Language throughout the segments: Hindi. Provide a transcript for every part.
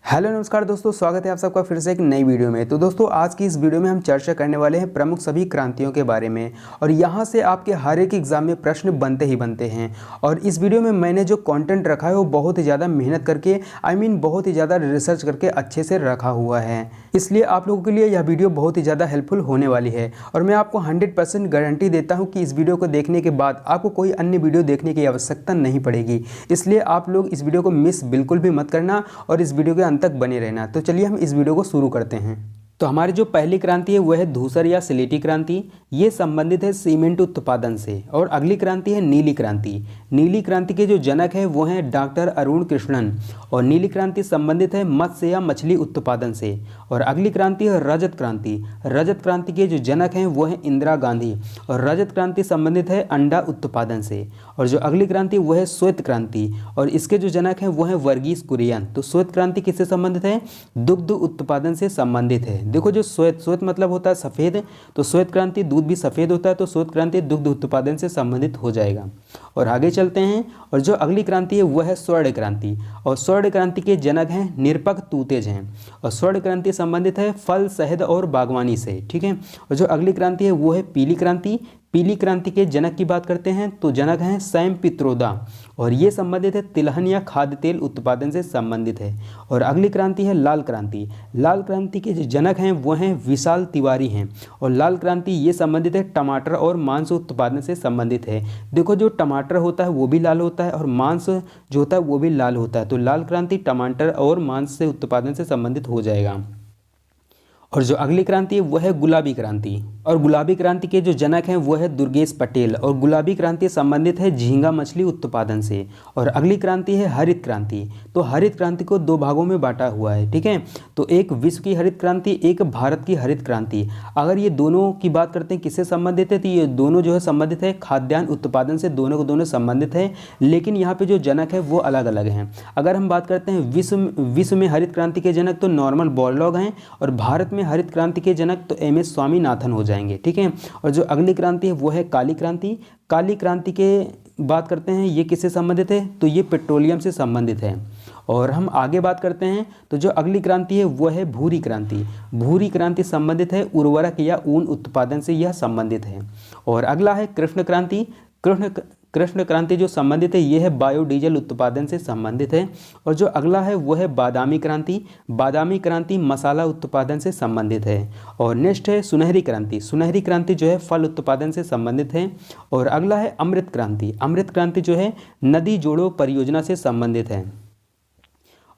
हेलो नमस्कार दोस्तों, स्वागत है आप सबका फिर से एक नई वीडियो में। तो दोस्तों आज की इस वीडियो में हम चर्चा करने वाले हैं प्रमुख सभी क्रांतियों के बारे में और यहाँ से आपके हर एक एग्जाम में प्रश्न बनते ही बनते हैं। और इस वीडियो में मैंने जो कंटेंट रखा है वो बहुत ही ज़्यादा मेहनत करके बहुत ही ज़्यादा रिसर्च करके अच्छे से रखा हुआ है, इसलिए आप लोगों के लिए यह वीडियो बहुत ही ज़्यादा हेल्पफुल होने वाली है। और मैं आपको 100% गारंटी देता हूँ कि इस वीडियो को देखने के बाद आपको कोई अन्य वीडियो देखने की आवश्यकता नहीं पड़ेगी, इसलिए आप लोग इस वीडियो को मिस बिल्कुल भी मत करना और इस वीडियो के तक बने रहना। तो चलिए हम इस वीडियो को शुरू करते हैं। तो हमारी जो पहली क्रांति है वह है धूसर या स्लेटी क्रांति। ये संबंधित है सीमेंट उत्पादन से। और अगली क्रांति है नीली क्रांति। नीली क्रांति के जो जनक है वो हैं डॉक्टर अरुण कृष्णन। और नीली क्रांति संबंधित है मत्स्य या मछली उत्पादन से। और अगली क्रांति है रजत क्रांति। रजत क्रांति के जो जनक हैं वो हैं इंदिरा गांधी। और रजत क्रांति संबंधित है अंडा उत्पादन से। और जो अगली क्रांति वो है श्वेत क्रांति और इसके जो जनक हैं वो हैं वर्गीस कुरियन। तो श्वेत क्रांति किससे संबंधित है? दुग्ध उत्पादन से संबंधित है। देखो जो श्वेत मतलब होता है सफ़ेद, तो श्वेत क्रांति दूध भी सफ़ेद होता है, तो श्वेत क्रांति दुग्ध उत्पादन से संबंधित हो जाएगा। और आगे चलते हैं। और जो अगली क्रांति है वह है स्वर्ण क्रांति। और स्वर्ण क्रांति के जनक हैं निरपक तूतेज हैं। और स्वर्ण क्रांति संबंधित है फल, शहद और बागवानी से। ठीक है। और जो अगली क्रांति है वो है पीली क्रांति। पीली क्रांति के जनक की बात करते हैं तो जनक हैं सैम पित्रोदा और ये संबंधित है तिलहन या खाद्य तेल उत्पादन से संबंधित है। और अगली क्रांति है लाल क्रांति। लाल क्रांति के जो जनक हैं वो हैं विशाल तिवारी हैं। और लाल क्रांति ये संबंधित है टमाटर और मांस उत्पादन से संबंधित है। देखो जो टमाटर होता है वो भी लाल होता है और मांस जो होता है वो भी लाल होता है, तो लाल क्रांति टमाटर और मांस से उत्पादन से संबंधित हो जाएगा। और जो अगली क्रांति है वह है गुलाबी क्रांति। और गुलाबी क्रांति के जो जनक हैं वो है दुर्गेश पटेल। और गुलाबी क्रांति संबंधित है झींगा मछली उत्पादन से। और अगली क्रांति है हरित क्रांति। तो हरित क्रांति को दो भागों में बांटा हुआ है। ठीक है। तो एक विश्व की हरित क्रांति, एक भारत की हरित क्रांति। अगर ये दोनों की बात करते हैं किससे संबंधित है, तो ये दोनों जो है संबंधित है खाद्यान्न उत्पादन से, दोनों को दोनों संबंधित है, लेकिन यहाँ पे जो जनक है वो अलग अलग हैं। अगर हम बात करते हैं विश्व में हरित क्रांति के जनक तो नॉर्मन बोरलॉग हैं और भारत में हरित क्रांति के जनक तो MS स्वामीनाथन हो जाएंगे। ठीक है। और जो अगली क्रांति है वो है काली क्रांति। काली क्रांति के बात करते हैं ये किससे संबंधित है, तो ये पेट्रोलियम से संबंधित है। और हम आगे बात करते हैं तो जो अगली क्रांति है वो है भूरी क्रांति। भूरी क्रांति संबंधित है उर्वरक या ऊन उत्पादन से, यह संबंधित है। और अगला है कृष्ण क्रांति। कृष्ण क्रांति जो संबंधित है ये है बायोडीजल उत्पादन से संबंधित है। और जो अगला है वो है बादामी क्रांति। बादामी क्रांति मसाला उत्पादन से संबंधित है। और नेक्स्ट है सुनहरी क्रांति। सुनहरी क्रांति जो है फल उत्पादन से संबंधित है। और अगला है अमृत क्रांति। अमृत क्रांति जो है नदी जोड़ो परियोजना से संबंधित है।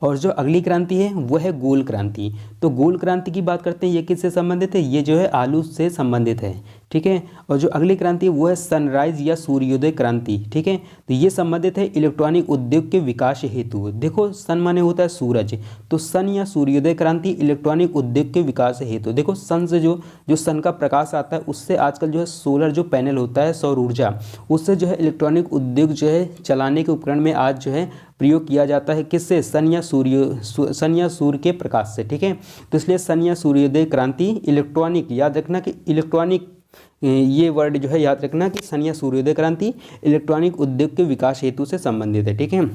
और जो अगली क्रांति है वो है गोल क्रांति। तो गोल क्रांति की बात करते हैं ये किससे संबंधित है, ये जो है आलू से संबंधित है। ठीक है। और जो अगली क्रांति है वो है सनराइज या सूर्योदय क्रांति। ठीक है। तो ये संबंधित है इलेक्ट्रॉनिक उद्योग के विकास हेतु। देखो सन माने होता है सूरज, तो सन या सूर्योदय क्रांति इलेक्ट्रॉनिक उद्योग के विकास हेतु। देखो सन से जो सन का प्रकाश आता है उससे आजकल जो है सोलर जो पैनल होता है सौर ऊर्जा, उससे जो है इलेक्ट्रॉनिक उद्योग जो है चलाने के उपकरण में आज जो है प्रयोग किया जाता है। किससे? सन या सूर्य के प्रकाश से। ठीक है। तो इसलिए सन या सूर्योदय क्रांति इलेक्ट्रॉनिक, याद रखना कि इलेक्ट्रॉनिक, ये वर्ड जो है याद रखना कि सन या सूर्योदय क्रांति इलेक्ट्रॉनिक उद्योग के विकास हेतु से संबंधित है। ठीक है।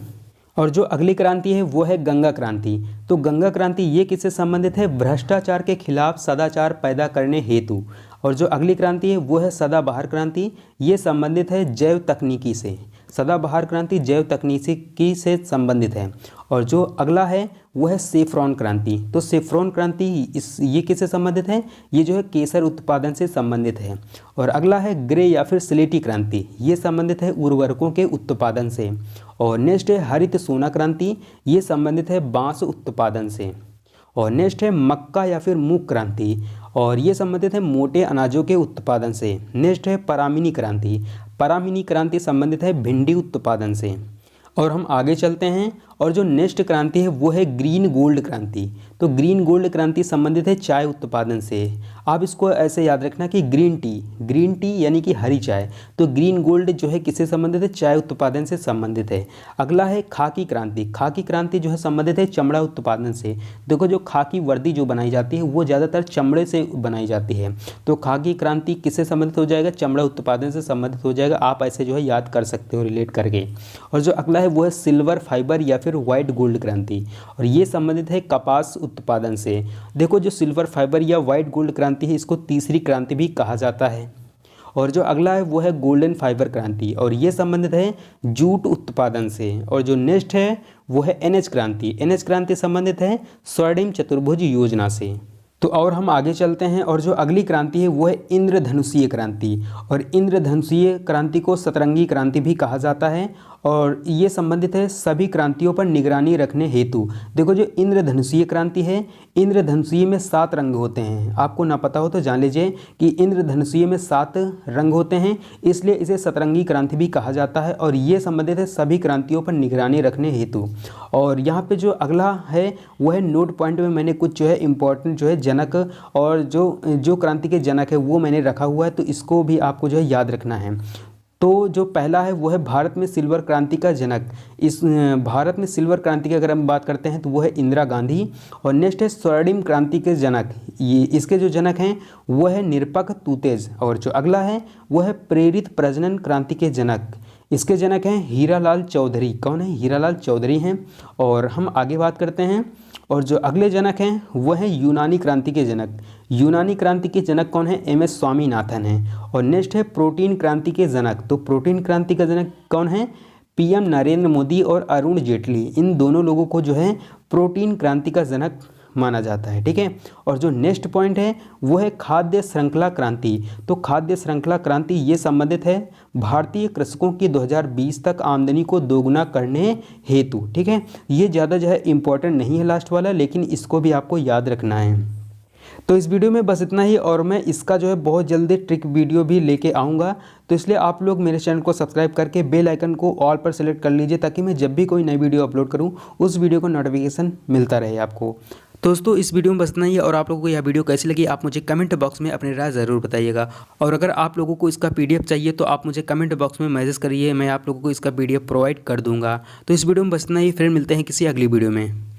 और जो अगली क्रांति है वो है गंगा क्रांति। तो गंगा क्रांति ये किससे संबंधित है? भ्रष्टाचार के खिलाफ सदाचार पैदा करने हेतु। और जो अगली क्रांति है वो है सदाबहार क्रांति। ये संबंधित है जैव तकनीकी से। सदाबहार क्रांति जैव तकनीकी से संबंधित है। और जो अगला है वो है सेफ्रॉन क्रांति। तो सेफ्रॉन क्रांति ये किससे संबंधित है? ये जो है केसर उत्पादन से संबंधित है। और अगला है ग्रे या फिर स्लेटी क्रांति। ये संबंधित है उर्वरकों के उत्पादन से। और नेक्स्ट है हरित सोना क्रांति। ये संबंधित है बांस उत्पादन से। और नेक्स्ट है मक्का या फिर मूंग क्रांति और ये संबंधित है मोटे अनाजों के उत्पादन से। नेक्स्ट है परामिनी क्रांति। परामिनी क्रांति संबंधित है भिंडी उत्पादन से। और हम आगे चलते हैं। और जो नेक्स्ट क्रांति है वो है ग्रीन गोल्ड क्रांति। तो ग्रीन गोल्ड क्रांति संबंधित है चाय उत्पादन से। आप इसको ऐसे याद रखना कि ग्रीन टी यानी कि हरी चाय। तो ग्रीन गोल्ड जो है किससे संबंधित है? चाय उत्पादन से संबंधित है। अगला है खाकी क्रांति। खाकी क्रांति जो है संबंधित है चमड़ा उत्पादन से। देखो जो खाकी वर्दी जो बनाई जाती है वो ज़्यादातर चमड़े से बनाई जाती है। तो खाकी क्रांति किससे संबंधित हो जाएगा? चमड़ा उत्पादन से संबंधित हो जाएगा। आप ऐसे जो है याद कर सकते हो रिलेट करके। और जो अगला है वो है सिल्वर फाइबर या फिर वाइट गोल्ड क्रांति, और ये संबंधित है कपास उत्पादन से। देखो जो सिल्वर फाइबर या वाइट गोल्ड क्रांति है इसको तीसरी क्रांति भी कहा जाता है। और जो अगला है वो है गोल्डन फाइबर क्रांति, और ये संबंधित है जूट उत्पादन से। और जो नेक्स्ट है वो है एनएच क्रांति। एनएच क्रांति संबंधित है स्वर्णिम चतुर्भुज योजना से। तो और हम आगे चलते हैं, और जो अगली क्रांति है वो है इंद्रधनुषीय क्रांति, और इंद्रधनुषीय क्रांति को सतरंगी क्रांति भी कहा जाता है, और ये संबंधित है सभी क्रांतियों पर निगरानी रखने हेतु। देखो जो इंद्रधनुषीय क्रांति है, इंद्रधनुषीय में 7 रंग होते हैं। आपको ना पता हो तो जान लीजिए कि इंद्रधनुषीय में 7 रंग होते हैं, इसलिए इसे सतरंगी क्रांति भी कहा जाता है, और ये संबंधित है सभी क्रांतियों पर निगरानी रखने हेतु। और यहाँ पे जो अगला है वो है नोट पॉइंट में मैंने कुछ जो है इम्पोर्टेंट जो है जनक और जो क्रांति के जनक है वो मैंने रखा हुआ है, तो इसको भी आपको जो है याद रखना है। तो जो पहला है वो है भारत में सिल्वर क्रांति का जनक। इस भारत में सिल्वर क्रांति की अगर हम बात करते हैं तो वो है इंदिरा गांधी। और नेक्स्ट है स्वर्णिम क्रांति के जनक, ये इसके जो जनक हैं वो है निरपक तूतेज। और जो अगला है वो है प्रेरित प्रजनन क्रांति के जनक, इसके जनक हैं हीरालाल चौधरी। कौन है? हीरालाल चौधरी हैं। और हम आगे बात करते हैं, और जो अगले जनक हैं वो हैं यूनानी क्रांति के जनक। यूनानी क्रांति के जनक कौन है? एम.एस. स्वामीनाथन हैं। और नेक्स्ट है प्रोटीन क्रांति के जनक। तो प्रोटीन क्रांति का जनक कौन है? पीएम नरेंद्र मोदी और अरुण जेटली। इन दोनों लोगों को जो है प्रोटीन क्रांति का जनक माना जाता है। ठीक है। और जो नेक्स्ट पॉइंट है वो है खाद्य श्रृंखला क्रांति। तो खाद्य श्रृंखला क्रांति ये संबंधित है भारतीय कृषकों की 2020 तक आमदनी को दोगुना करने हेतु। ठीक है। ये ज़्यादा जो है इम्पोर्टेंट नहीं है लास्ट वाला, लेकिन इसको भी आपको याद रखना है। तो इस वीडियो में बस इतना ही, और मैं इसका जो है बहुत जल्दी ट्रिक वीडियो भी लेके आऊँगा। तो इसलिए आप लोग मेरे चैनल को सब्सक्राइब करके बेल आइकन को ऑल पर सेलेक्ट कर लीजिए, ताकि मैं जब भी कोई नई वीडियो अपलोड करूँ उस वीडियो को नोटिफिकेशन मिलता रहे आपको। दोस्तों इस वीडियो में बस इतना ही है, और आप लोगों को यह वीडियो कैसी लगी आप मुझे कमेंट बॉक्स में अपनी राय ज़रूर बताइएगा। और अगर आप लोगों को इसका PDF चाहिए तो आप मुझे कमेंट बॉक्स में मैसेज करिए, मैं आप लोगों को इसका PDF प्रोवाइड कर दूंगा। तो इस वीडियो में बस इतना ही, फिर मिलते हैं किसी अगली वीडियो में।